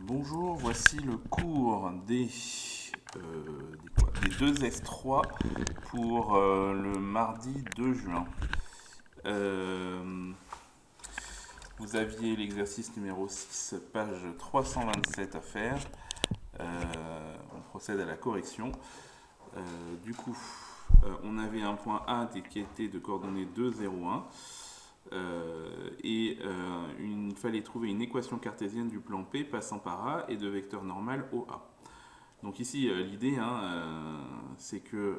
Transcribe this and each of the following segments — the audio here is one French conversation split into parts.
Bonjour, voici le cours des 2S3 pour le mardi 2 juin. Euh, Vous aviez l'exercice numéro 6, page 327 à faire. On procède à la correction. On avait un point A qui était de coordonnées 2, 0, 1. Il fallait trouver une équation cartésienne du plan P passant par A et de vecteur normal OA. Donc ici, l'idée, c'est que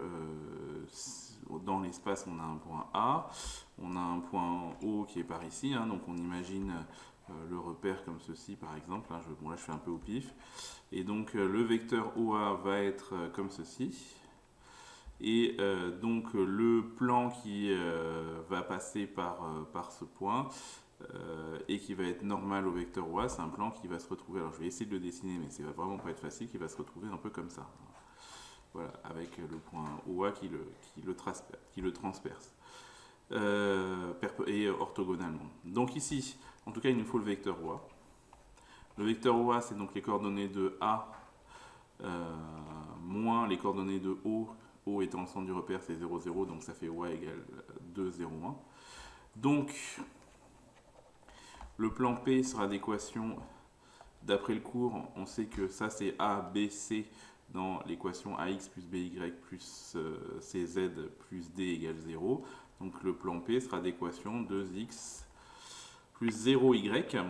dans l'espace, on a un point A, on a un point O qui est par ici, donc on imagine le repère comme ceci par exemple. Là, je fais un peu au pif. Et donc le vecteur OA va être comme ceci. Et donc le plan qui va passer par ce point et qui va être normal au vecteur OA, c'est un plan qui va se retrouver, alors je vais essayer de le dessiner mais ça va vraiment pas être facile, qui va se retrouver un peu comme ça. Voilà, avec le point OA qui le transperce. Et orthogonalement. Donc ici, en tout cas, il nous faut le vecteur OA. Le vecteur OA, c'est donc les coordonnées de A moins les coordonnées de O. O étant le centre du repère, c'est 0, 0, donc ça fait OA égale 2, 0, 1. Donc, le plan P sera d'équation, d'après le cours, on sait que ça c'est A, B, C dans l'équation AX plus BY plus CZ plus D égale 0. Donc le plan P sera d'équation 2X plus 0Y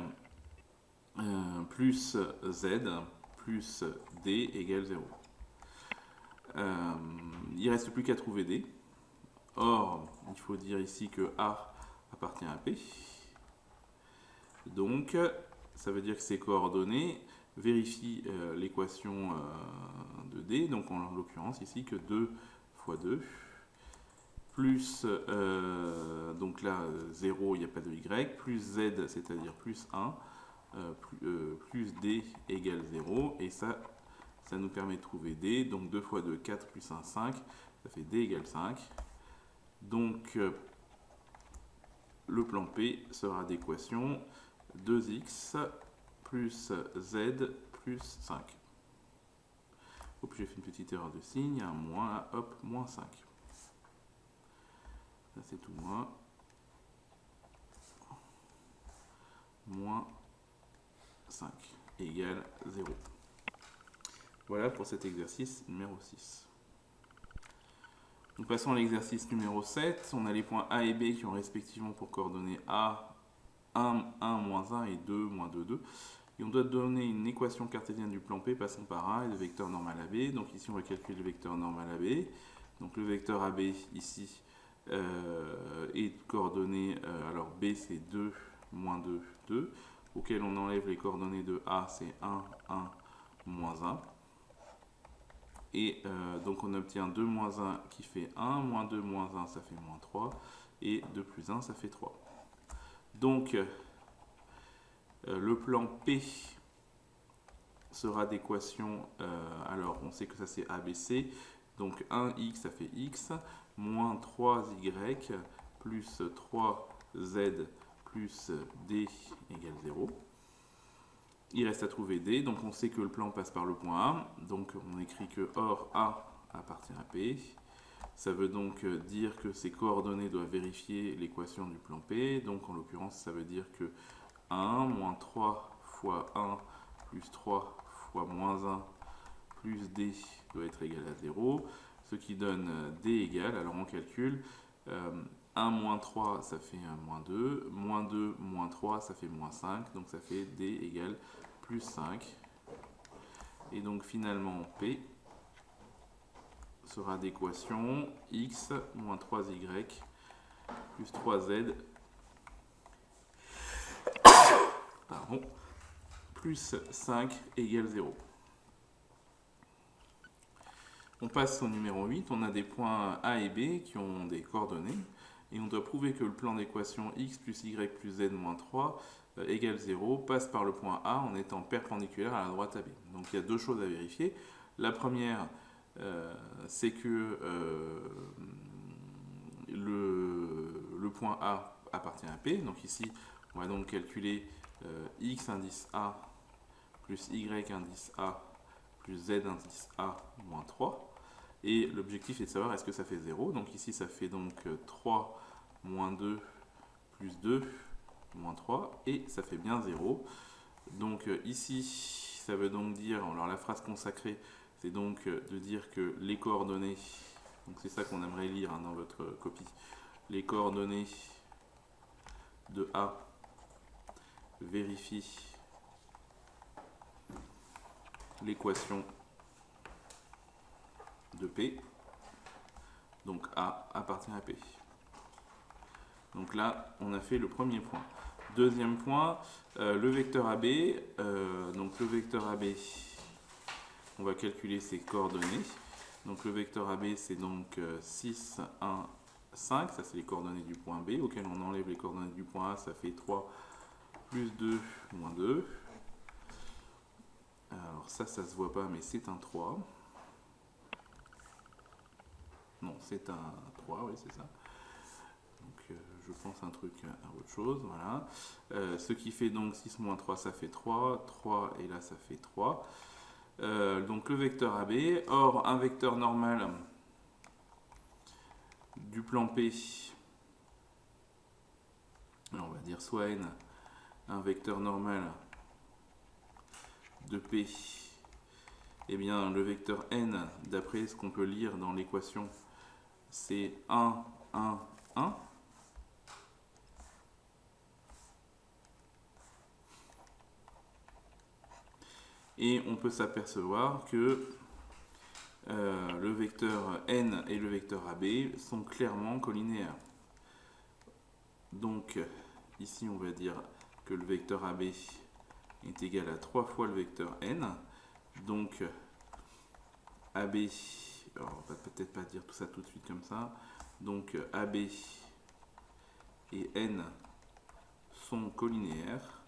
plus Z plus D égale 0. Il ne reste plus qu'à trouver D. Or, il faut dire ici que A appartient à P. Donc, ça veut dire que ces coordonnées vérifient l'équation de D. Donc, en l'occurrence, ici, que 2 fois 2, plus, donc là, 0, il n'y a pas de Y, plus Z, c'est-à-dire plus 1, plus D égale 0. Et ça nous permet de trouver D. Donc, 2 fois 2, 4, plus 1, 5. Ça fait D égale 5. Donc, le plan P sera d'équation 2x plus z plus 5. Hop, j'ai fait une petite erreur de signe, il y a un moins là, hop, moins 5. Ça c'est tout moins 5 égale 0. Voilà pour cet exercice numéro 6. Nous passons à l'exercice numéro 7. On a les points A et B qui ont respectivement pour coordonnées A 1, 1, moins 1 et 2, moins 2, 2. Et on doit donner une équation cartésienne du plan P passant par A et le vecteur normal AB. Donc ici, on va calculer le vecteur normal AB. Donc le vecteur AB ici est coordonné, alors B c'est 2, moins 2, 2, auquel on enlève les coordonnées de A, c'est 1, 1, moins 1. Et donc on obtient 2 moins 1 qui fait 1, moins 2 moins 1 ça fait moins 3, et 2 plus 1 ça fait 3. Donc le plan P sera d'équation, alors on sait que ça c'est ABC, donc 1x ça fait x, moins 3y plus 3z plus d égale 0. Il reste à trouver D, donc on sait que le plan passe par le point A, donc on écrit que or A appartient à P. Ça veut donc dire que ces coordonnées doivent vérifier l'équation du plan P, donc en l'occurrence ça veut dire que 1 moins 3 fois 1 plus 3 fois moins 1 plus D doit être égal à 0, ce qui donne D égale, alors on calcule, 1 moins 3 ça fait moins 2, moins 2 moins 3 ça fait moins 5, donc ça fait D égale plus 5. Et donc finalement P sera d'équation x moins 3y plus 3z plus 5 égale 0. On passe au numéro 8, on a des points A et B qui ont des coordonnées et on doit prouver que le plan d'équation x plus y plus z moins 3 égale 0 passe par le point A en étant perpendiculaire à la droite AB. Donc il y a deux choses à vérifier. La première, c'est que le point A appartient à P. Donc ici, on va donc calculer x indice A plus y indice A plus z indice A moins 3. Et l'objectif est de savoir est-ce que ça fait 0. Donc ici ça fait donc 3 moins 2 plus 2 moins 3 et ça fait bien 0. Donc ici ça veut donc dire, alors la phrase consacrée c'est donc de dire que les coordonnées, donc c'est ça qu'on aimerait lire dans votre copie, les coordonnées de A vérifient l'équation de P, donc A appartient à P. Donc là, on a fait le premier point. Deuxième point, le vecteur AB. Donc le vecteur AB, on va calculer ses coordonnées. Donc le vecteur AB, c'est donc 6, 1, 5. Ça, c'est les coordonnées du point B, auquel on enlève les coordonnées du point A. Ça fait 3 plus 2 moins 2. Alors ça se voit pas, mais c'est un 3. Non, c'est un 3, oui, c'est ça. Donc je pense un truc à autre chose, voilà. Ce qui fait donc 6 moins 3, ça fait 3. 3 et là, ça fait 3. Donc le vecteur AB, or un vecteur normal du plan P, alors on va dire soit n, un vecteur normal de P, et bien le vecteur n, d'après ce qu'on peut lire dans l'équation, c'est 1, 1, 1. Et on peut s'apercevoir que le vecteur n et le vecteur AB sont clairement collinéaires. Donc ici on va dire que le vecteur AB est égal à 3 fois le vecteur n. Donc AB, alors on va peut-être pas dire tout ça tout de suite comme ça. Donc AB et n sont collinéaires.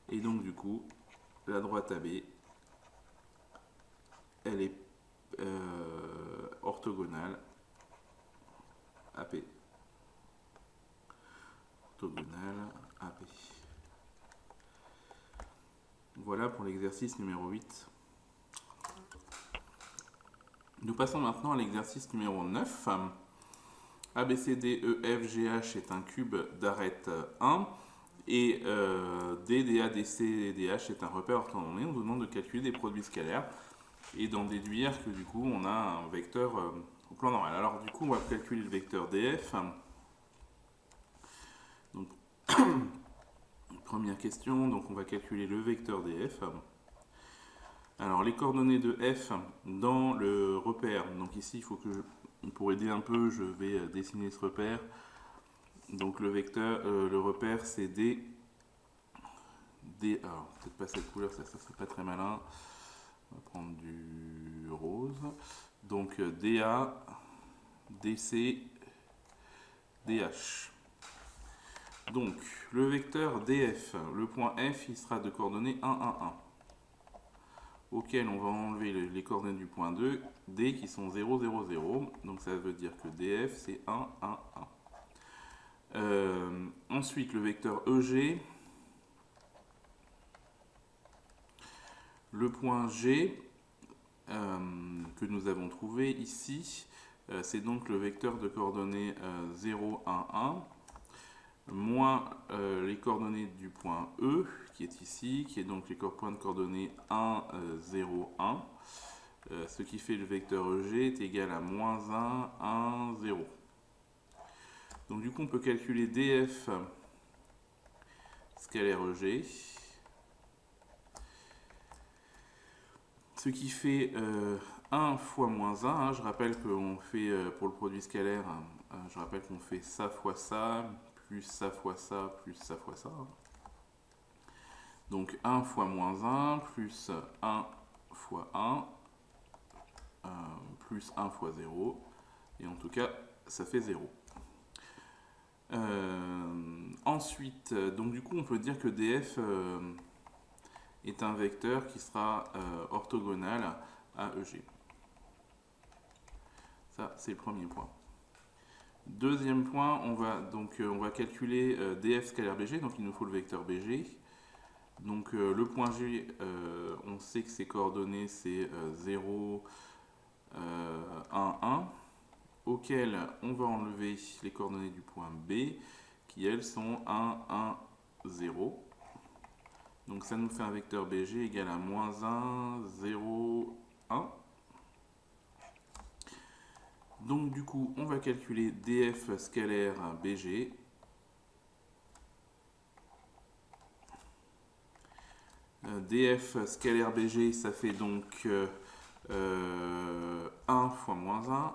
Et donc du coup, la droite AB, elle est orthogonale à P. Orthogonale à P. Voilà pour l'exercice numéro 8. Nous passons maintenant à l'exercice numéro 9. ABCD, EF, GH est un cube d'arête 1. Et D, DA, DC et DH est un repère orthogonal. On nous demande de calculer des produits scalaires et d'en déduire que du coup on a un vecteur au plan normal. Alors du coup on va calculer le vecteur DF. Donc première question, donc on va calculer le vecteur DF. Alors les coordonnées de F dans le repère, donc ici il faut que pour aider un peu je vais dessiner ce repère. Donc le vecteur, le repère c'est D. Alors peut-être pas cette couleur, ça serait pas très malin. On va prendre du rose. Donc DA, DC, DH. Donc le vecteur DF, le point F, il sera de coordonnées 1, 1, 1. Auquel on va enlever les coordonnées du point 2, D qui sont 0, 0, 0. Donc ça veut dire que DF c'est 1, 1, 1. Ensuite le vecteur EG, le point G que nous avons trouvé ici, c'est donc le vecteur de coordonnées 0, 1, 1, moins les coordonnées du point E qui est ici, qui est donc les points de coordonnées 1, 0, 1. Ce qui fait le vecteur EG est égal à moins 1, 1, 0. Donc du coup on peut calculer DF scalaire EG. Ce qui fait 1 fois moins 1. Je rappelle qu'on fait, pour le produit scalaire, je rappelle qu'on fait ça fois ça, plus ça fois ça, plus ça fois ça. Donc 1 fois moins 1, plus 1 fois 1, plus 1 fois 0. Et en tout cas, ça fait 0. Ensuite, donc du coup, on peut dire que DF est un vecteur qui sera orthogonal à EG. Ça, c'est le premier point. Deuxième point, on va calculer df scalaire bg, donc il nous faut le vecteur bg. Donc le point G, on sait que ses coordonnées c'est 0, 1, 1, auquel on va enlever les coordonnées du point B, qui elles sont 1, 1, 0. Donc ça nous fait un vecteur BG égal à moins 1, 0, 1. Donc du coup, on va calculer df scalaire BG. Df scalaire BG, ça fait donc 1 fois moins 1,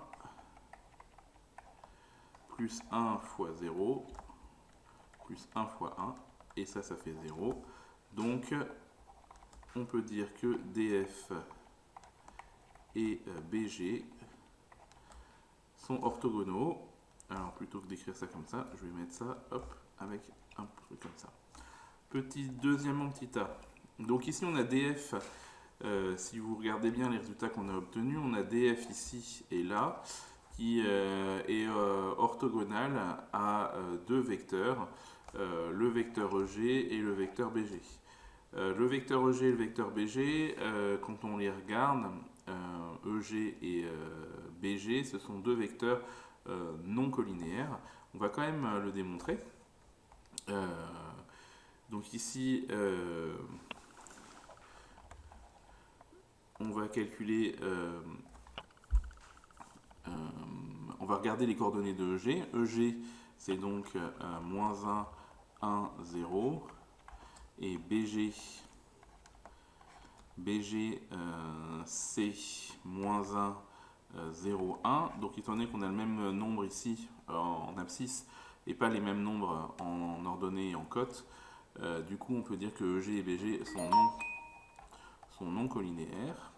plus 1 fois 0, plus 1 fois 1, et ça fait 0. Donc, on peut dire que df et BG sont orthogonaux. Alors, plutôt que d'écrire ça comme ça, je vais mettre ça, hop, avec un truc comme ça. Deuxièmement, petit a. Donc ici, on a df. Si vous regardez bien les résultats qu'on a obtenus, on a df ici et là, qui est orthogonal à deux vecteurs, le vecteur EG et le vecteur BG. Le vecteur EG et le vecteur BG, quand on les regarde, EG et BG, ce sont deux vecteurs non collinéaires. On va quand même le démontrer. Donc ici, on va calculer, on va regarder les coordonnées de EG. EG, c'est donc moins 1, 1, 0. Et BG, c'est moins 1, 0, 1. Donc étant donné qu'on a le même nombre ici en abscisse et pas les mêmes nombres en ordonnée et en cote, du coup on peut dire que EG et BG sont non collinéaires.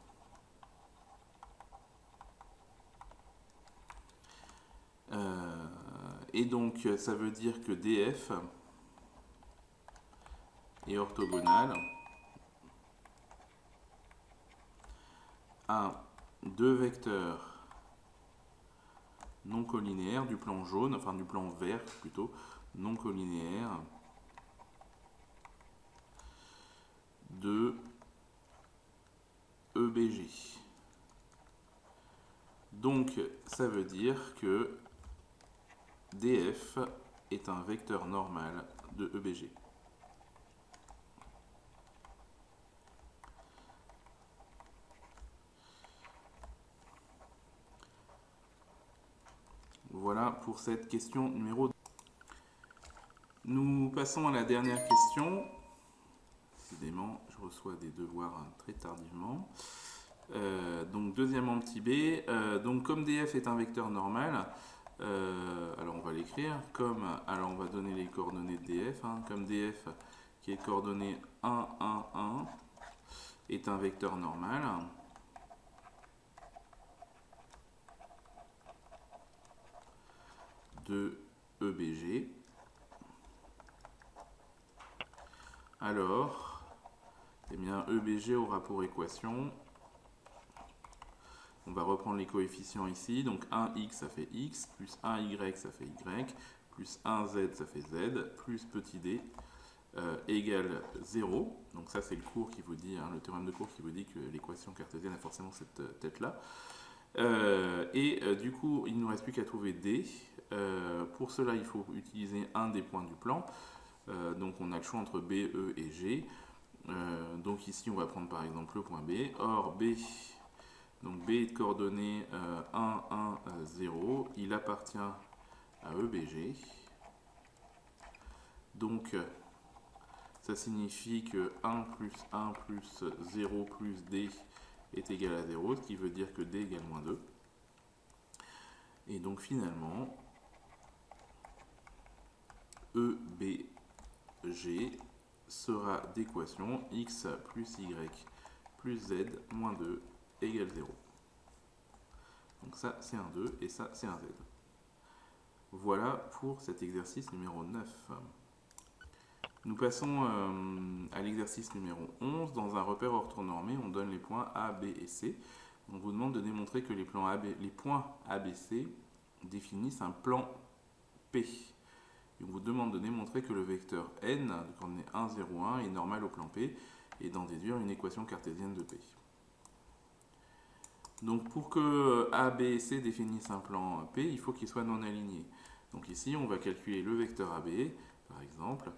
Et donc ça veut dire que DF est orthogonal à deux vecteurs non collinéaires du plan jaune, enfin du plan vert plutôt, non collinéaires de EBG. Donc ça veut dire que DF est un vecteur normal de EBG. Voilà pour cette question numéro 2. Nous passons à la dernière question. Décidément, je reçois des devoirs très tardivement. Donc deuxièmement petit b, donc comme df est un vecteur normal, alors on va l'écrire comme, alors on va donner les coordonnées de df, comme df qui est coordonnée 1, 1, 1 est un vecteur normal. De EBG. Alors, eh bien, EBG aura pour équation, on va reprendre les coefficients ici, donc 1x ça fait x, plus 1y ça fait y, plus 1z ça fait z, plus petit d égale 0. Donc ça c'est le cours qui vous dit, le théorème de cours qui vous dit que l'équation cartésienne a forcément cette tête-là. Du coup, il ne nous reste plus qu'à trouver d. Pour cela, il faut utiliser un des points du plan. Donc on a le choix entre B, E et G. Donc ici, on va prendre par exemple le point B. Or, B, donc B est de coordonnées 1, 1, 0. Il appartient à EBG. Donc, ça signifie que 1 plus 1 plus 0 plus D est égal à 0, ce qui veut dire que D égale moins 2. Et donc finalement, EBG sera d'équation x plus y plus z moins 2 égale 0. Donc ça c'est un 2 et ça c'est un z. Voilà pour cet exercice numéro 9. Nous passons à l'exercice numéro 11. Dans un repère orthonormé, on donne les points A, B et C. On vous demande de démontrer que les points ABC définissent un plan P. Et on vous demande de démontrer que le vecteur n, de coordonnées 1, 0, 1, est normal au plan P et d'en déduire une équation cartésienne de P. Donc pour que A, B et C définissent un plan P, il faut qu'il soit non aligné. Donc ici, on va calculer le vecteur AB, par exemple,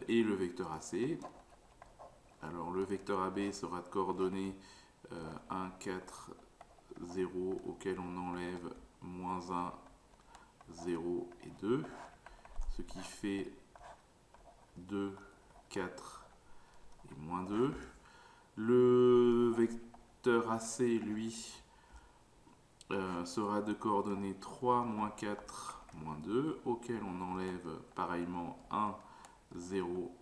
et le vecteur AC. Alors le vecteur AB sera de coordonnées 1, 4, 0, auquel on enlève moins 1, 0 et 2, ce qui fait 2, 4 et moins 2. Le vecteur AC, lui, sera de coordonnées 3, moins 4, moins 2, auquel on enlève pareillement 1, 0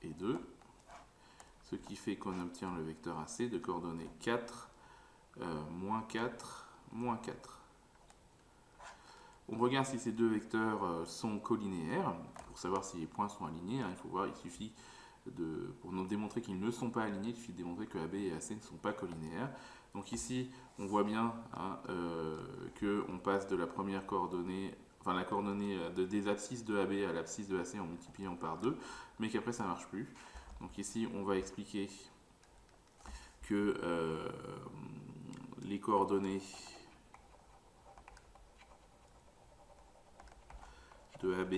et 2, ce qui fait qu'on obtient le vecteur AC de coordonnées 4, moins 4, moins 4. On regarde si ces deux vecteurs sont collinéaires. Pour savoir si les points sont alignés, il faut voir, il suffit pour nous démontrer qu'ils ne sont pas alignés, il suffit de démontrer que AB et AC ne sont pas collinéaires. Donc ici, on voit bien qu'on passe de la première coordonnée, enfin la coordonnée des abscisses de AB à l'abscisse de AC en multipliant par 2, mais qu'après ça ne marche plus. Donc ici, on va expliquer que les coordonnées de AB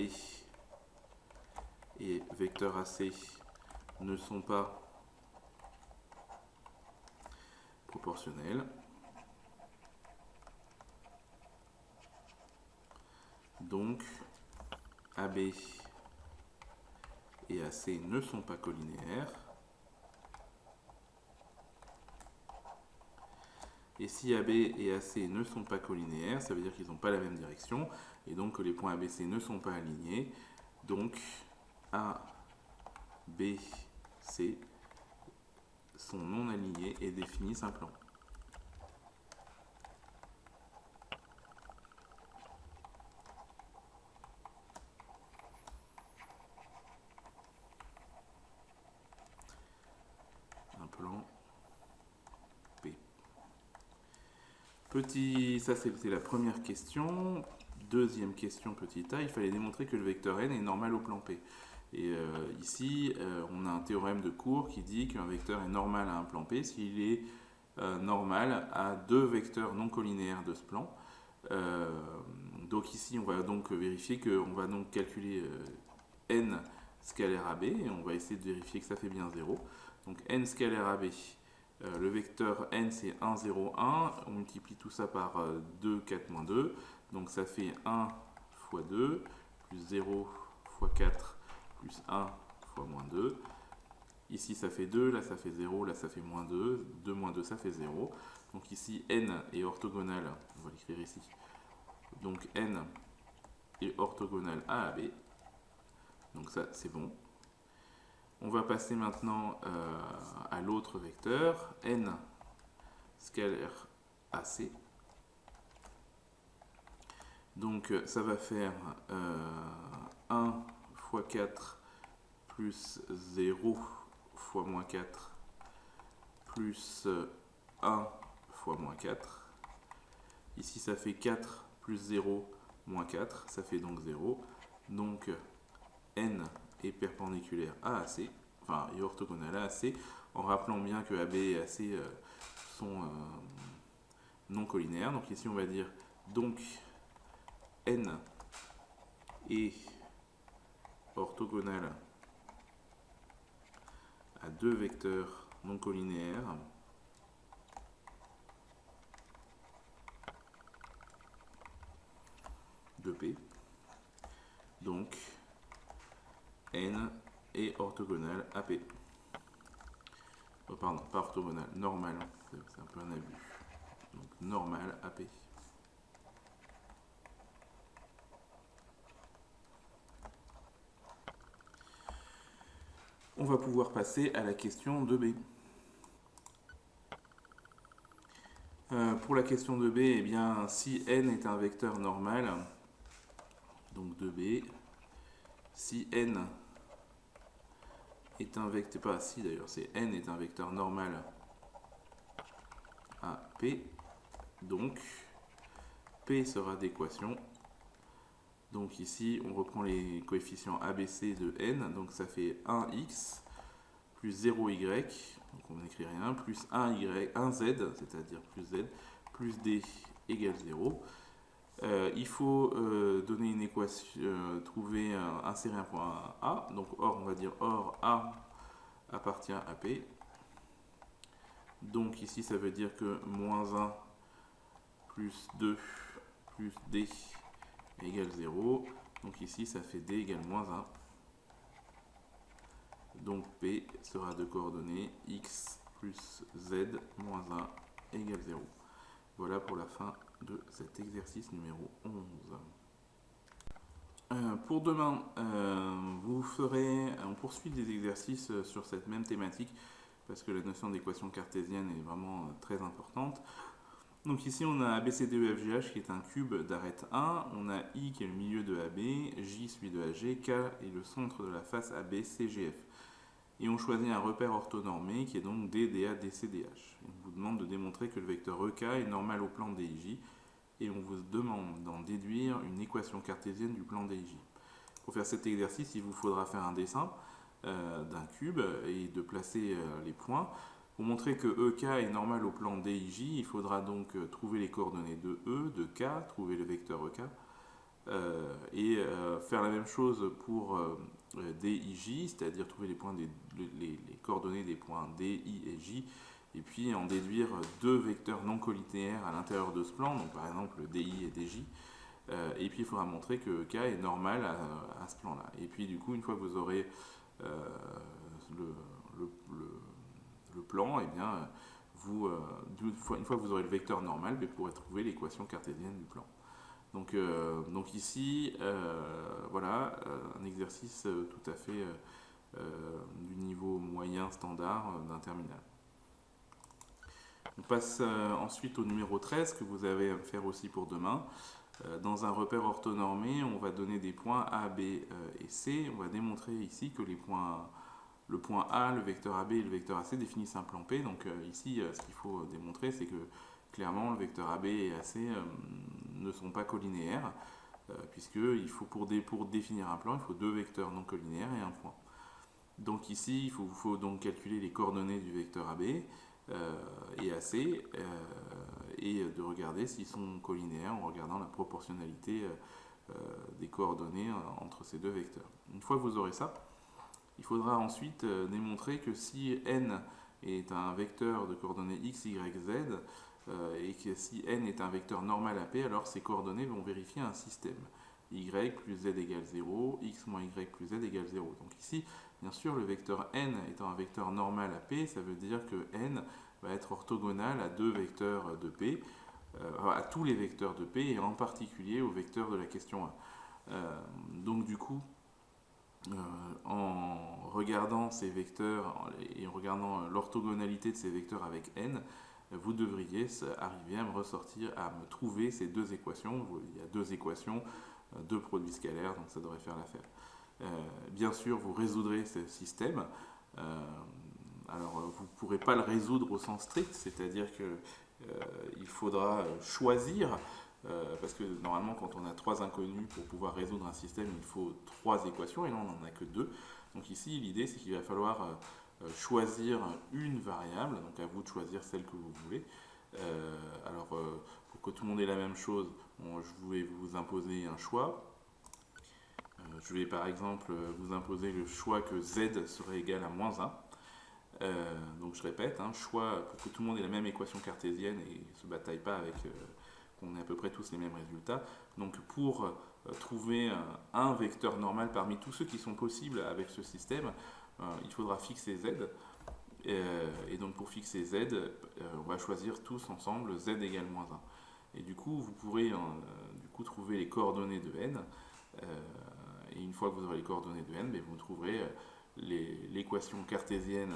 et vecteur AC ne sont pas proportionnels. Donc AB et AC ne sont pas collinéaires. Et si AB et AC ne sont pas collinéaires, ça veut dire qu'ils n'ont pas la même direction, et donc que les points ABC ne sont pas alignés. Donc A, B, C sont non alignés et définissent un plan. Un plan P. Ça c'était la première question. Deuxième question, petit a, il fallait démontrer que le vecteur n est normal au plan P. Et ici, on a un théorème de Court qui dit qu'un vecteur est normal à un plan P s'il est normal à deux vecteurs non collinéaires de ce plan. Donc ici, on va donc vérifier qu'on va donc calculer n scalaire AB, et on va essayer de vérifier que ça fait bien 0. Donc n scalaire AB, le vecteur n c'est 1, 0, 1, on multiplie tout ça par 2, 4, moins 2, donc ça fait 1 fois 2, plus 0 fois 4, plus 1 fois moins 2. Ici ça fait 2, là ça fait 0, là ça fait moins 2, 2 moins 2 ça fait 0. Donc ici n est orthogonal, on va l'écrire ici, donc n est orthogonal à AB, donc ça c'est bon. On va passer maintenant à l'autre vecteur, n scalaire AC. Donc ça va faire 1 fois 4 plus 0 fois moins 4 plus 1 fois moins 4. Ici ça fait 4 plus 0 moins 4, ça fait donc 0. Donc n est perpendiculaire à AC, enfin est orthogonal à AC, en rappelant bien que AB et AC sont non collinaires. Donc ici on va dire donc n est orthogonal à deux vecteurs non collinaires de P. Donc n est orthogonal à P. Oh, pardon, pas orthogonal, normal, c'est un peu un abus. Donc normal à P. On va pouvoir passer à la question 2b. Pour la question 2b, eh bien, si n est un vecteur normal, donc 2b, si n est un vecteur, pas si d'ailleurs, c'est n est un vecteur normal à P, donc P sera d'équation. Donc ici, on reprend les coefficients ABC de n, donc ça fait 1x plus 0y, donc on n'écrit rien, plus 1y, 1z, c'est-à-dire plus z, plus d égale 0. Il faut donner une équation, insérer un point A, donc or, on va dire or A appartient à P. Donc ici, ça veut dire que moins 1 plus 2 plus d égale 0. Donc ici, ça fait d égale moins 1. Donc P sera de coordonnées x plus z moins 1 égale 0. Voilà pour la fin de cet exercice numéro 11. Pour demain, on poursuit des exercices sur cette même thématique parce que la notion d'équation cartésienne est vraiment très importante. Donc ici on a ABCDEFGH qui est un cube d'arête 1, on a I qui est le milieu de AB, J celui de AG, K est le centre de la face AB, CGF. Et on choisit un repère orthonormé qui est donc DDA, DCDH. On vous demande de démontrer que le vecteur EK est normal au plan DIJ et on vous demande d'en déduire une équation cartésienne du plan DIJ. Pour faire cet exercice, il vous faudra faire un dessin d'un cube et de placer les points. Pour montrer que EK est normal au plan DIJ, il faudra donc trouver les coordonnées de E, de K, trouver le vecteur EK, et faire la même chose pour DIJ, c'est-à-dire trouver les coordonnées des points D, I et J, et puis en déduire deux vecteurs non collinéaires à l'intérieur de ce plan, donc par exemple DI et DJ, et puis il faudra montrer que K est normal à ce plan-là. Et puis du coup, une fois que vous aurez le plan, et bien, une fois que vous aurez le vecteur normal, vous pourrez trouver l'équation cartésienne du plan. Donc ici, voilà, un exercice tout à fait du niveau moyen standard d'un terminal. On passe ensuite au numéro 13 que vous avez à faire aussi pour demain. Dans un repère orthonormé, on va donner des points A, B et C. On va démontrer ici que le point A, le vecteur AB et le vecteur AC définissent un plan P. Donc ici, ce qu'il faut démontrer, c'est que clairement, le vecteur AB et AC ne sont pas collinéaires, puisque pour définir un plan, il faut deux vecteurs non collinéaires et un point. Donc ici, il faut donc calculer les coordonnées du vecteur AB et AC, et de regarder s'ils sont collinéaires en regardant la proportionnalité des coordonnées entre ces deux vecteurs. Une fois que vous aurez ça, il faudra ensuite démontrer que si n est un vecteur de coordonnées x, y, z, et que si n est un vecteur normal à P, alors ces coordonnées vont vérifier un système. Y plus z égale 0, x moins y plus z égale 0. Donc ici, bien sûr, le vecteur n étant un vecteur normal à P, ça veut dire que n va être orthogonal à deux vecteurs de P, à tous les vecteurs de P, et en particulier au vecteur de la question 1. Donc du coup, en regardant ces vecteurs et en regardant l'orthogonalité de ces vecteurs avec n, vous devriez arriver à me trouver ces deux équations. Il y a deux équations, deux produits scalaires, donc ça devrait faire l'affaire. Bien sûr, vous résoudrez ce système. Alors, vous ne pourrez pas le résoudre au sens strict, c'est-à-dire qu'il faudra choisir, parce que normalement, quand on a trois inconnus, pour pouvoir résoudre un système, il faut trois équations, et là, on n'en a que deux. Donc ici, l'idée, c'est qu'il va falloir choisir une variable, donc à vous de choisir celle que vous voulez. Pour que tout le monde ait la même chose, je vais vous imposer un choix. Je vais par exemple vous imposer le choix que z serait égal à moins 1. Donc je répète, choix pour que tout le monde ait la même équation cartésienne et ne se bataille pas avec qu'on ait à peu près tous les mêmes résultats. Donc pour trouver un vecteur normal parmi tous ceux qui sont possibles avec ce système, il faudra fixer z. Et donc pour fixer z, on va choisir tous ensemble z égale moins 1. Et du coup, vous pourrez trouver les coordonnées de n. Et une fois que vous aurez les coordonnées de n, vous trouverez l'équation cartésienne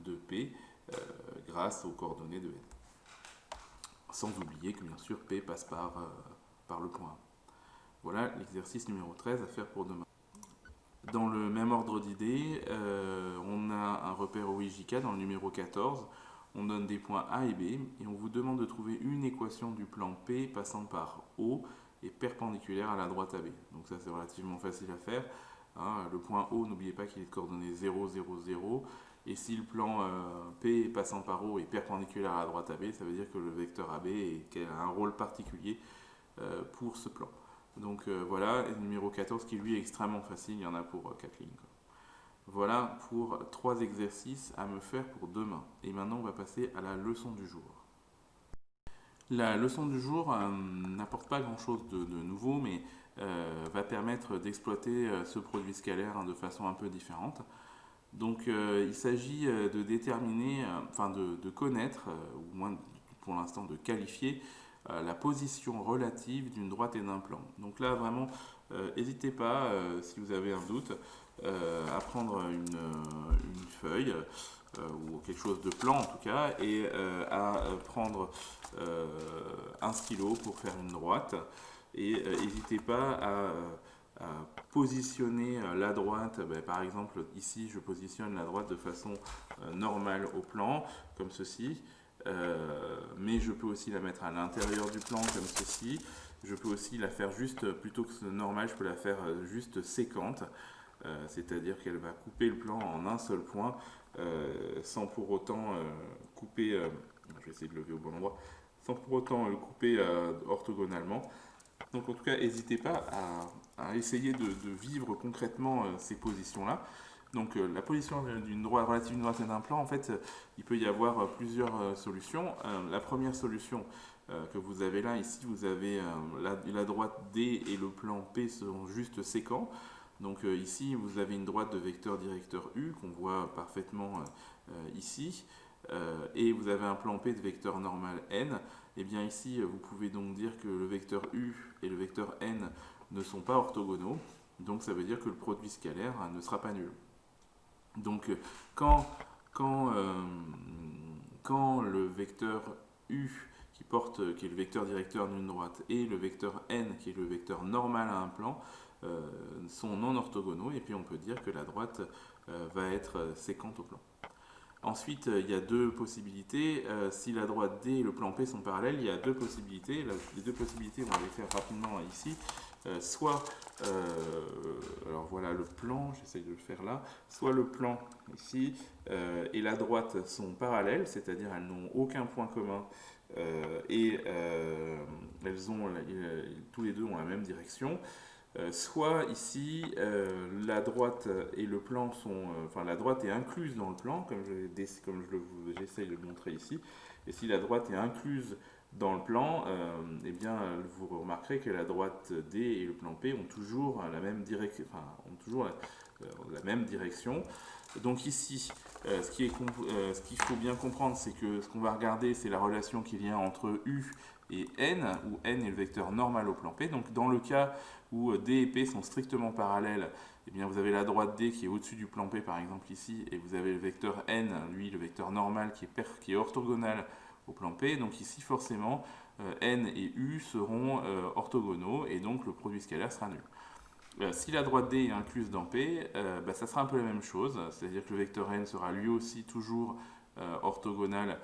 de P grâce aux coordonnées de n. Sans oublier que bien sûr P passe par le point A. Voilà l'exercice numéro 13 à faire pour demain. Dans le même ordre d'idées, on a un repère OIJK dans le numéro 14. on donne des points A et B, et on vous demande de trouver une équation du plan P passant par O et perpendiculaire à la droite AB. Donc ça c'est relativement facile à faire. Hein. Le point O, n'oubliez pas qu'il est de coordonnées 0, 0, 0. Et si le plan P passant par O est perpendiculaire à la droite AB, ça veut dire que le vecteur AB a un rôle particulier pour ce plan. Donc voilà, et le numéro 14 qui lui est extrêmement facile, il y en a pour 4 lignes. Quoi. Voilà pour 3 exercices à me faire pour demain. Et maintenant on va passer à la leçon du jour. La leçon du jour n'apporte pas grand chose de nouveau, mais va permettre d'exploiter ce produit scalaire de façon un peu différente. Donc il s'agit de déterminer, enfin de connaître, ou moins pour l'instant de qualifier, la position relative d'une droite et d'un plan. Donc là vraiment, n'hésitez pas, si vous avez un doute, à prendre une feuille ou quelque chose de plan en tout cas, et à prendre un stylo pour faire une droite. Et n'hésitez pas à positionner la droite, par exemple ici je positionne la droite de façon normale au plan, comme ceci, mais je peux aussi la mettre à l'intérieur du plan comme ceci, je peux aussi la faire juste, plutôt que normal, je peux la faire juste séquente, c'est-à-dire qu'elle va couper le plan en un seul point, sans pour autant couper, je vais essayer de lever au bon endroit, sans pour autant le couper orthogonalement. Donc en tout cas, n'hésitez pas à essayer de vivre concrètement ces positions-là. Donc la position d'une droite relative d'une droite et d'un plan, en fait, il peut y avoir plusieurs solutions. La première solution que vous avez là, ici, vous avez la droite D et le plan P sont juste séquents. Donc ici, vous avez une droite de vecteur directeur U qu'on voit parfaitement ici. Et vous avez un plan P de vecteur normal N. Et bien ici, vous pouvez donc dire que le vecteur U et le vecteur N ne sont pas orthogonaux. Donc ça veut dire que le produit scalaire ne sera pas nul. Donc quand le vecteur U qui est le vecteur directeur d'une droite, et le vecteur N qui est le vecteur normal à un plan, sont non orthogonaux, et puis on peut dire que la droite va être séquente au plan. Ensuite, il y a deux possibilités. Si la droite D et le plan P sont parallèles, il y a deux possibilités. Les deux possibilités, on va les faire rapidement ici. Soit, alors voilà le plan, j'essaye de le faire là. Soit le plan ici et la droite sont parallèles, c'est-à-dire elles n'ont aucun point commun et tous les deux ont la même direction. Soit ici, la droite et le plan sont, enfin la droite est incluse dans le plan, comme j'essaye de le montrer ici. Et si la droite est incluse dans le plan, eh bien vous remarquerez que la droite D et le plan P ont toujours la même direction, la même direction. Donc ici, ce qu'il faut bien comprendre, c'est que ce qu'on va regarder, c'est la relation qu'il y a entre U et N, où N est le vecteur normal au plan P. Donc dans le cas où D et P sont strictement parallèles, eh bien vous avez la droite D qui est au-dessus du plan P par exemple ici, et vous avez le vecteur N, lui le vecteur normal qui est orthogonal au plan P. Donc ici forcément N et U seront orthogonaux, et donc le produit scalaire sera nul. Si la droite D est incluse dans P, ça sera un peu la même chose, c'est-à-dire que le vecteur N sera lui aussi toujours orthogonal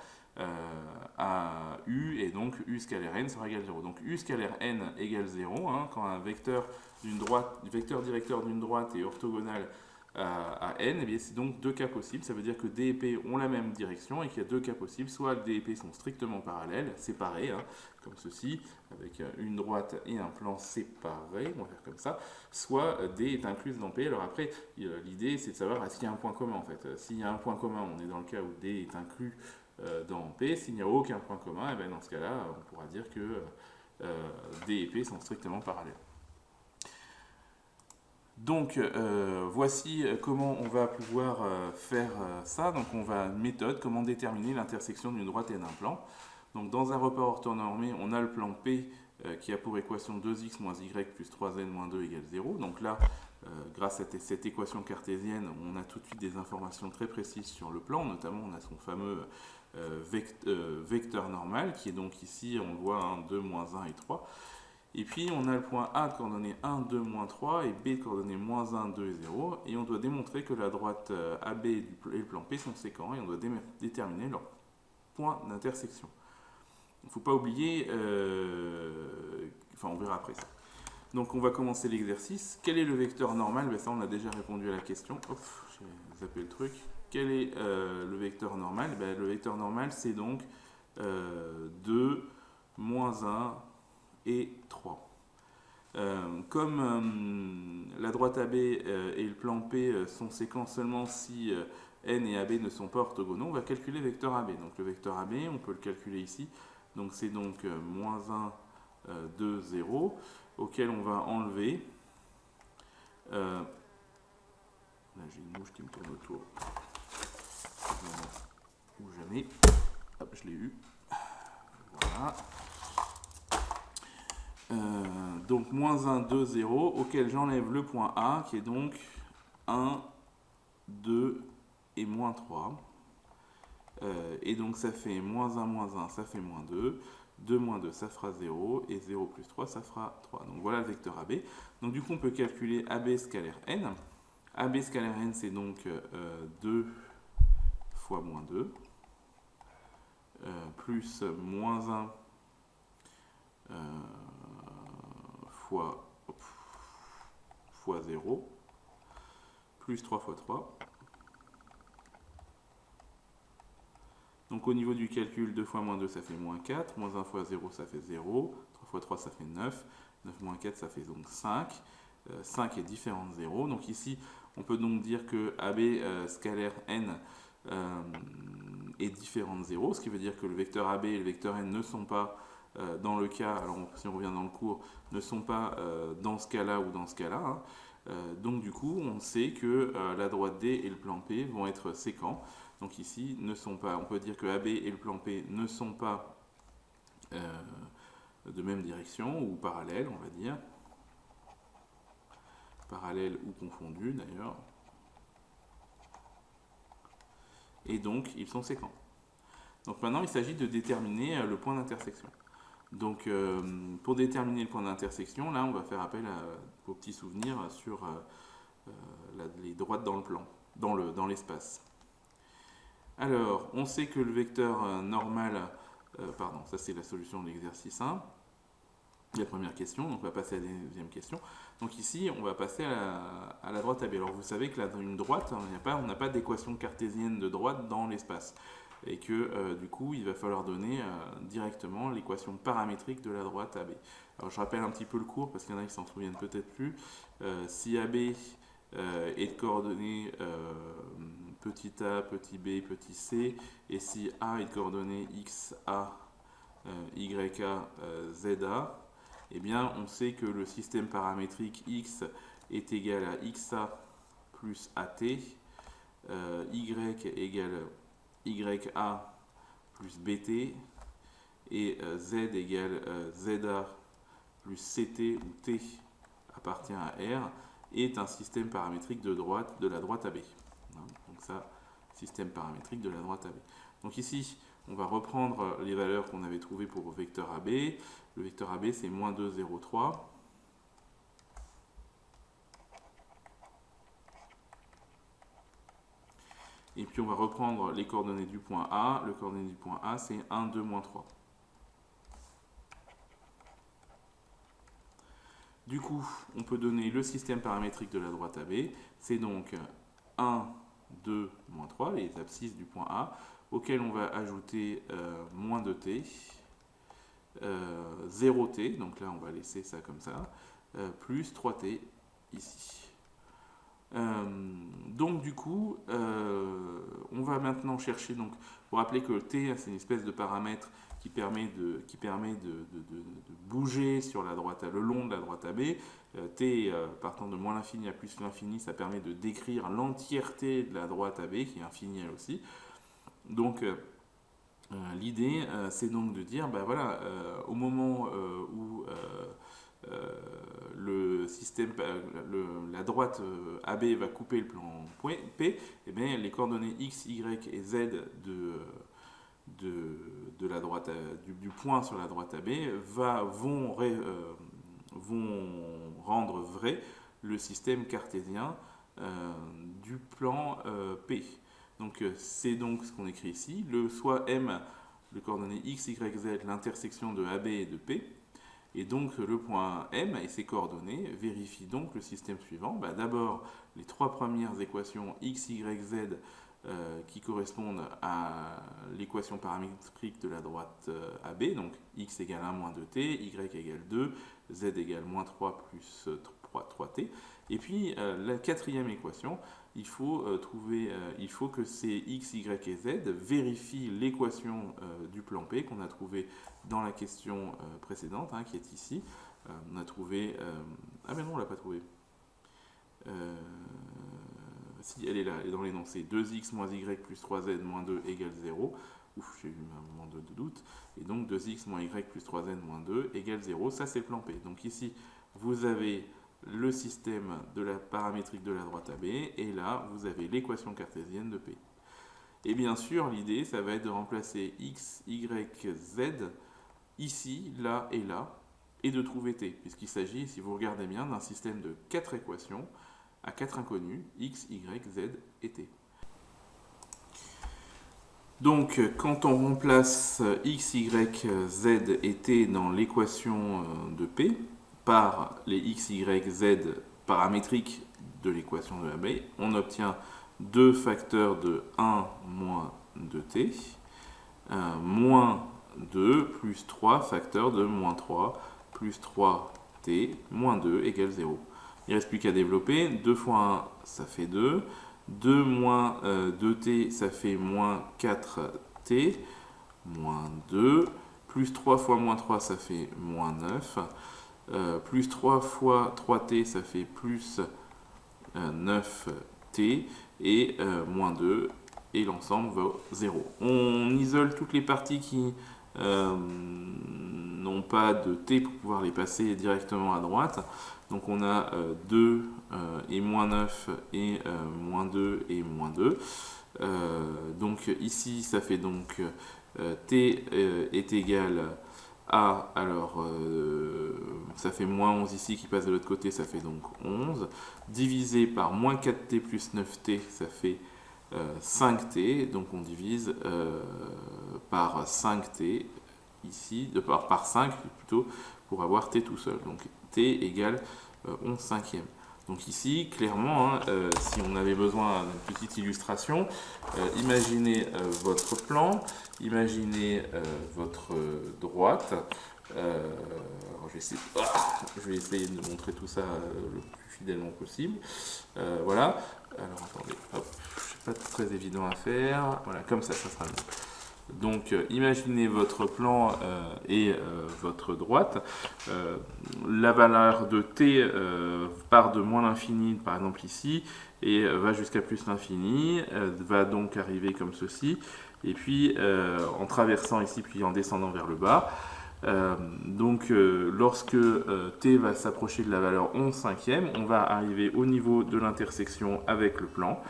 à U, et donc U scalaire N sera égal à 0. Donc U scalaire N égale 0, hein, quand un vecteur directeur d'une droite est orthogonal à N, eh bien c'est donc deux cas possibles. Ça veut dire que D et P ont la même direction et qu'il y a deux cas possibles. Soit D et P sont strictement parallèles, séparés, hein, comme ceci, avec une droite et un plan séparés, on va faire comme ça. Soit D est incluse dans P. Alors après, l'idée c'est de savoir est-ce qu'il y a un point commun en fait. S'il y a un point commun, on est dans le cas où D est inclus dans P. S'il n'y a aucun point commun, et bien dans ce cas-là, on pourra dire que D et P sont strictement parallèles. Donc voici comment on va pouvoir faire ça. Donc on va méthode, comment déterminer l'intersection d'une droite et d'un plan. Donc dans un report orthonormé, on a le plan P qui a pour équation 2x moins y plus 3n moins 2 égale 0. Donc là, grâce à cette équation cartésienne, on a tout de suite des informations très précises sur le plan. Notamment, on a son fameux vecteur normal qui est donc ici, on le voit, 2, moins 1 et 3. Et puis on a le point A de coordonnées 1, 2, moins 3 et B de coordonnées moins 1, 2 et 0. Et on doit démontrer que la droite AB et le plan P sont séquents, et on doit déterminer point d'intersection. Il ne faut pas oublier, enfin on verra après ça. Donc on va commencer l'exercice. Quel est le vecteur normal? Ben, ça on a déjà répondu à la question. Hop, j'ai zappé le truc. Quel est le vecteur normal? Ben, le vecteur normal c'est donc 2, moins 1 et 3. Comme la droite AB et le plan P sont séquents seulement si N et AB ne sont pas orthogonaux, on va calculer le vecteur AB. Donc le vecteur AB, on peut le calculer ici. Donc c'est donc moins 1, 2, 0, auquel on va enlever. Là j'ai une mouche qui me tourne autour. Ou jamais. Hop, je l'ai eu. Voilà. Donc moins 1, 2, 0, auquel j'enlève le point A, qui est donc 1, 2 et moins 3. Et donc ça fait moins 1, ça fait moins 2. 2 moins 2, ça fera 0. Et 0 plus 3, ça fera 3. Donc voilà le vecteur AB. Donc du coup, on peut calculer AB scalaire n. AB scalaire n, c'est donc 2 fois moins 2. Plus moins 1 fois 0, plus 3 fois 3. Donc au niveau du calcul, 2 fois moins 2, ça fait moins 4, moins 1 fois 0, ça fait 0, 3 fois 3, ça fait 9, 9 moins 4, ça fait donc 5. 5 est différent de 0. Donc ici, on peut donc dire que AB scalaire n est différent de 0, ce qui veut dire que le vecteur AB et le vecteur n ne sont pas dans le cas, alors si on revient dans le cours, ne sont pas dans ce cas-là ou dans ce cas-là. Hein. Donc du coup, on sait que la droite D et le plan P vont être séquents. Donc ici, ne sont pas, on peut dire que AB et le plan P ne sont pas de même direction ou parallèles, on va dire. Parallèles ou confondus d'ailleurs. Et donc, ils sont séquents. Donc maintenant, il s'agit de déterminer le point d'intersection. Donc, pour déterminer le point d'intersection, là, on va faire appel à vos petits souvenirs sur les droites dans le plan, dans l'espace. Alors, on sait que le vecteur normal, pardon, ça c'est la solution de l'exercice 1, la première question, donc on va passer à la deuxième question. Donc ici, on va passer à la droite AB. Alors vous savez que là, dans une droite, on n'a pas d'équation cartésienne de droite dans l'espace. Et que du coup, il va falloir donner directement l'équation paramétrique de la droite AB. Alors je rappelle un petit peu le cours, parce qu'il y en a qui s'en souviennent peut-être plus. Si AB est de coordonnées petit a, petit b, petit c, et si A est de coordonnées xa, ya, za, eh bien on sait que le système paramétrique x est égal à xa plus at, y égale ya plus bt, et z égale za plus ct, où t appartient à r, est un système paramétrique de la droite AB. Donc ça, système paramétrique de la droite AB. Donc ici, on va reprendre les valeurs qu'on avait trouvées pour le vecteur AB. Le vecteur AB, c'est moins 2, 0, 3. Et puis on va reprendre les coordonnées du point A. Le coordonnée du point A, c'est 1, 2, moins 3. Du coup, on peut donner le système paramétrique de la droite AB. C'est donc 1, 2, moins 3, les abscisses du point A, auquel on va ajouter moins 2t, 0t, donc là on va laisser ça comme ça, plus 3t ici. Donc du coup, on va maintenant chercher, donc, pour rappeler que t, c'est une espèce de paramètre qui permet de bouger sur la droite, le long de la droite AB. T partant de moins l'infini à plus l'infini, ça permet de décrire l'entièreté de la droite AB, qui est infinie elle aussi. Donc l'idée, c'est donc de dire, ben voilà, au moment où le système, la droite AB va couper le plan P, et bien, les coordonnées x, y et z de la droite, du point sur la droite AB vont rendre vrai le système cartésien du plan P. Donc c'est donc ce qu'on écrit ici, le soit M les coordonnées x, y, z, l'intersection de AB et de P. Et donc le point M et ses coordonnées vérifient donc le système suivant. Bah, d'abord, les trois premières équations x, y, z qui correspondent à l'équation paramétrique de la droite AB, donc x égale 1 moins 2t, y égale 2, z égale moins 3 plus 3t. Et puis la quatrième équation, il faut que ces x, y et z vérifient l'équation du plan P qu'on a trouvé dans la question précédente, hein, qui est ici. On a trouvé... ah mais non, on ne l'a pas trouvé. Si, elle est là, elle est dans l'énoncé. 2x moins y plus 3z moins 2 égale 0. Ouf, j'ai eu un moment de doute. Et donc 2x moins y plus 3z moins 2 égale 0. Ça, c'est le plan P. Donc ici, vous avez le système de la paramétrique de la droite AB. Et là, vous avez l'équation cartésienne de P. Et bien sûr, l'idée, ça va être de remplacer x, y, z ici, là, et de trouver t, puisqu'il s'agit, si vous regardez bien, d'un système de 4 équations à 4 inconnus, x, y, z et t. Donc, quand on remplace x, y, z et t dans l'équation de P par les x, y, z paramétriques de l'équation de AB, on obtient deux facteurs de 1 moins 2t, moins 2 plus 3 facteurs de moins 3 plus 3t moins 2 égale 0. Il ne reste plus qu'à développer. 2 fois 1, ça fait 2. 2 moins 2t, ça fait moins 4t, moins 2. Plus 3 fois moins 3, ça fait moins 9. Plus 3 fois 3t, ça fait plus 9t. Et moins 2. Et l'ensemble va 0. On isole toutes les parties qui n'ont pas de t pour pouvoir les passer directement à droite. Donc on a 2 et moins 9 et moins 2 et moins 2. Donc ici ça fait donc t est égal à, alors ça fait moins 11 ici qui passe de l'autre côté, ça fait donc 11. Divisé par moins 4t plus 9t, ça fait 5t, donc on divise par 5t ici, par 5 plutôt, pour avoir t tout seul. Donc t égale 11 cinquièmes. Donc ici, clairement, hein, si on avait besoin d'une petite illustration, imaginez votre plan, imaginez votre droite. Je vais essayer de montrer tout ça le plus fidèlement possible. Voilà. Alors attendez, hop, c'est pas très évident à faire. Voilà, comme ça sera mieux. Donc imaginez votre plan et votre droite. La valeur de t part de moins l'infini, par exemple ici, et va jusqu'à plus l'infini, va donc arriver comme ceci, et puis en traversant ici, puis en descendant vers le bas. Donc lorsque t va s'approcher de la valeur 11 cinquième, on va arriver au niveau de l'intersection avec le plan.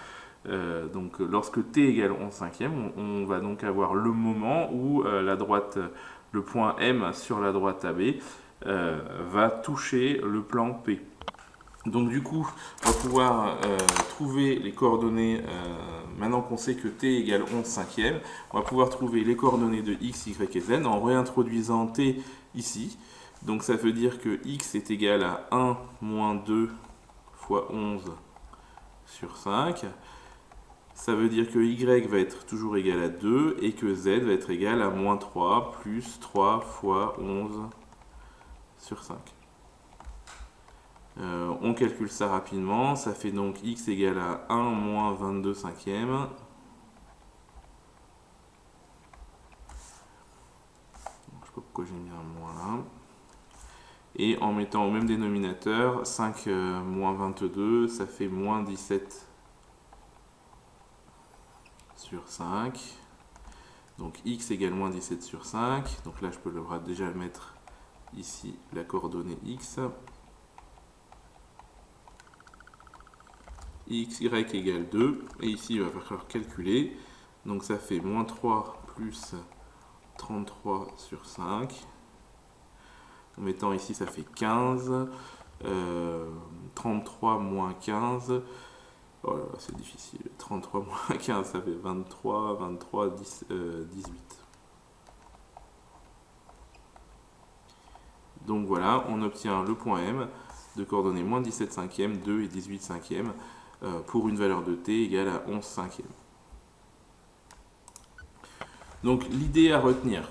Donc lorsque t égale 11 cinquième, on va donc avoir le moment où la droite, le point M sur la droite AB va toucher le plan P. Donc du coup, on va pouvoir trouver les coordonnées, maintenant qu'on sait que t égale 11 cinquième, on va pouvoir trouver les coordonnées de x, y et z en réintroduisant t ici. Donc ça veut dire que x est égal à 1 moins 2 fois 11 sur 5. Ça veut dire que y va être toujours égal à 2 et que z va être égal à moins 3 plus 3 fois 11 sur 5. On calcule ça rapidement, ça fait donc x égale à 1 moins 22 cinquièmes. Je ne sais pas pourquoi j'ai mis un moins là. Et en mettant au même dénominateur, 5 moins 22, ça fait moins 17 sur 5. Donc x égale moins 17 sur 5. Donc là, je peux déjà mettre ici la coordonnée x. Y égale 2. Et ici, il va falloir calculer. Donc ça fait moins 3 plus 33 sur 5. En mettant ici, ça fait 15. 33 moins 15. Oh là là, c'est difficile. 33 moins 15, ça fait 23, 23, 18. Donc voilà, on obtient le point M de coordonnées moins 17 cinquièmes, 2 et 18 cinquièmes pour une valeur de t égale à 11 cinquièmes. Donc l'idée à retenir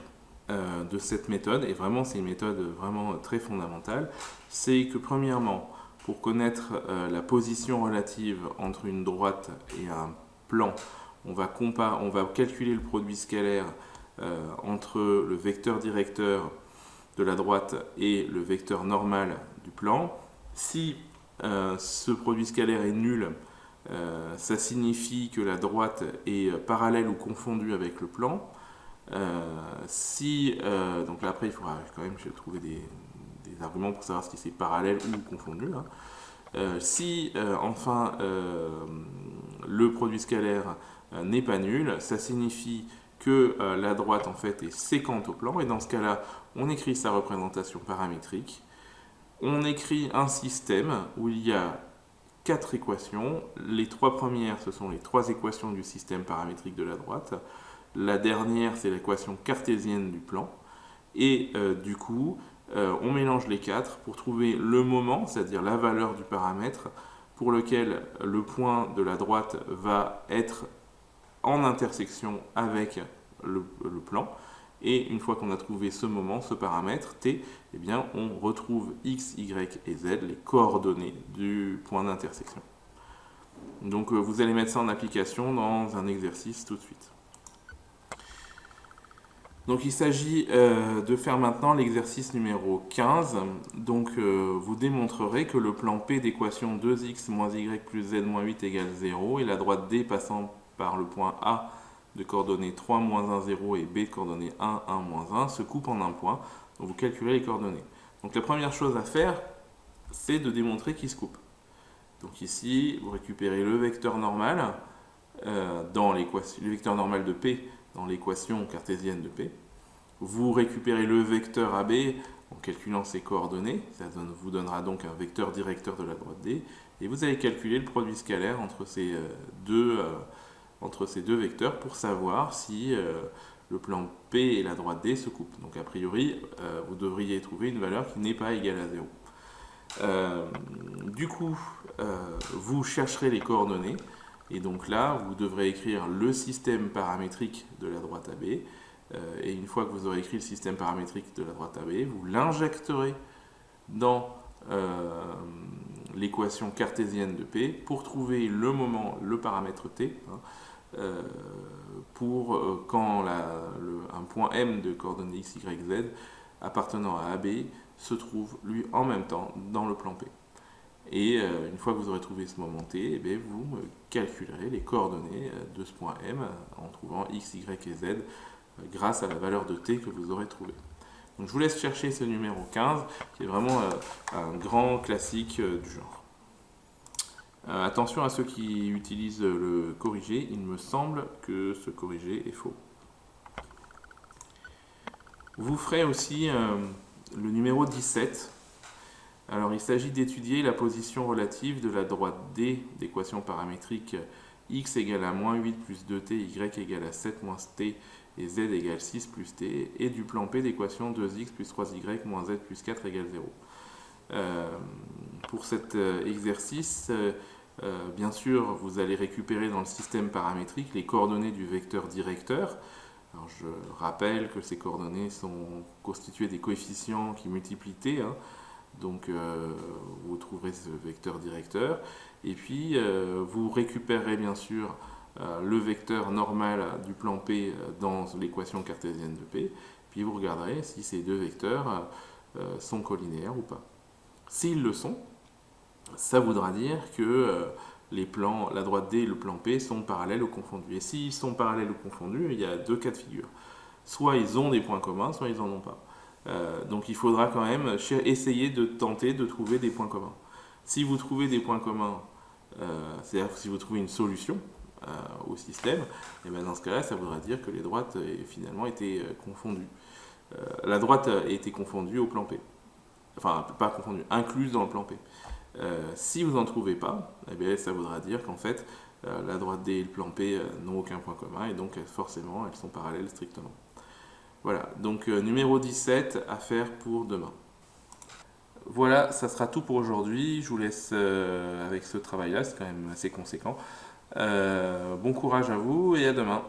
de cette méthode, et vraiment c'est une méthode vraiment très fondamentale, c'est que premièrement, pour connaître la position relative entre une droite et un plan, on va calculer le produit scalaire entre le vecteur directeur de la droite et le vecteur normal du plan. Si ce produit scalaire est nul, ça signifie que la droite est parallèle ou confondue avec le plan. Donc là après il faudra quand même trouver des arguments pour savoir si c'est parallèle ou confondu. Si enfin le produit scalaire n'est pas nul, ça signifie que la droite en fait est séquente au plan, et dans ce cas-là on écrit sa représentation paramétrique. On écrit un système où il y a 4 équations. Les 3 premières, ce sont les 3 équations du système paramétrique de la droite. La dernière, c'est l'équation cartésienne du plan. Et du coup, on mélange les 4 pour trouver le moment, c'est-à-dire la valeur du paramètre pour lequel le point de la droite va être en intersection avec le plan. Et une fois qu'on a trouvé ce moment, ce paramètre t, eh bien, on retrouve x, y et z, les coordonnées du point d'intersection. Donc vous allez mettre ça en application dans un exercice tout de suite. Donc il s'agit de faire maintenant l'exercice numéro 15. Donc vous démontrerez que le plan P d'équation 2x moins y plus z moins 8 égale 0 et la droite D passant par le point A de coordonnées 3, moins 1, 0 et B de coordonnées 1, 1, moins 1 se coupe en un point. Donc vous calculez les coordonnées. Donc la première chose à faire, c'est de démontrer qu'ils se coupent. Donc ici, vous récupérez le vecteur normal le vecteur normal de P dans l'équation cartésienne de P. Vous récupérez le vecteur AB en calculant ses coordonnées. Ça vous donnera donc un vecteur directeur de la droite D. Et vous allez calculer le produit scalaire entre ces deux vecteurs pour savoir si le plan P et la droite D se coupent. Donc a priori, vous devriez trouver une valeur qui n'est pas égale à 0. Du coup, vous chercherez les coordonnées. Et donc là, vous devrez écrire le système paramétrique de la droite AB. Et une fois que vous aurez écrit le système paramétrique de la droite AB, vous l'injecterez dans l'équation cartésienne de P pour trouver le moment, le paramètre t, pour quand un point M de coordonnées x, y, z appartenant à AB se trouve lui en même temps dans le plan P. Et une fois que vous aurez trouvé ce moment t, eh bien, vous calculerez les coordonnées de ce point M en trouvant x, y et z grâce à la valeur de t que vous aurez trouvée. Donc je vous laisse chercher ce numéro 15 qui est vraiment un grand classique du genre. Attention à ceux qui utilisent le corrigé, il me semble que ce corrigé est faux. Vous ferez aussi le numéro 17. Alors il s'agit d'étudier la position relative de la droite D d'équation paramétrique x égale à moins 8 plus 2t, y égale à 7 moins t et z égale 6 plus t, et du plan P d'équation 2x plus 3y moins z plus 4 égale 0. Pour cet exercice, bien sûr, vous allez récupérer dans le système paramétrique les coordonnées du vecteur directeur. Alors, je rappelle que ces coordonnées sont constituées des coefficients qui multiplient t, donc vous trouverez ce vecteur directeur. Et puis, vous récupérez bien sûr le vecteur normal du plan P dans l'équation cartésienne de P. Puis vous regarderez si ces deux vecteurs sont collinéaires ou pas. S'ils le sont, ça voudra dire que la droite D et le plan P sont parallèles ou confondus. Et s'ils sont parallèles ou confondus, il y a deux cas de figure. Soit ils ont des points communs, soit ils n'en ont pas. Donc il faudra quand même essayer de tenter de trouver des points communs. Si vous trouvez des points communs, c'est-à-dire si vous trouvez une solution au système, et bien dans ce cas-là, ça voudra dire que les droites finalement étaient confondues. La droite a été confondue au plan P. Enfin, pas confondue, incluse dans le plan P. Si vous n'en trouvez pas, eh bien, ça voudra dire qu'en fait, la droite D et le plan P n'ont aucun point commun, et donc forcément, elles sont parallèles strictement. Voilà, donc numéro 17 à faire pour demain. Voilà, ça sera tout pour aujourd'hui. Je vous laisse avec ce travail-là, c'est quand même assez conséquent. Bon courage à vous et à demain.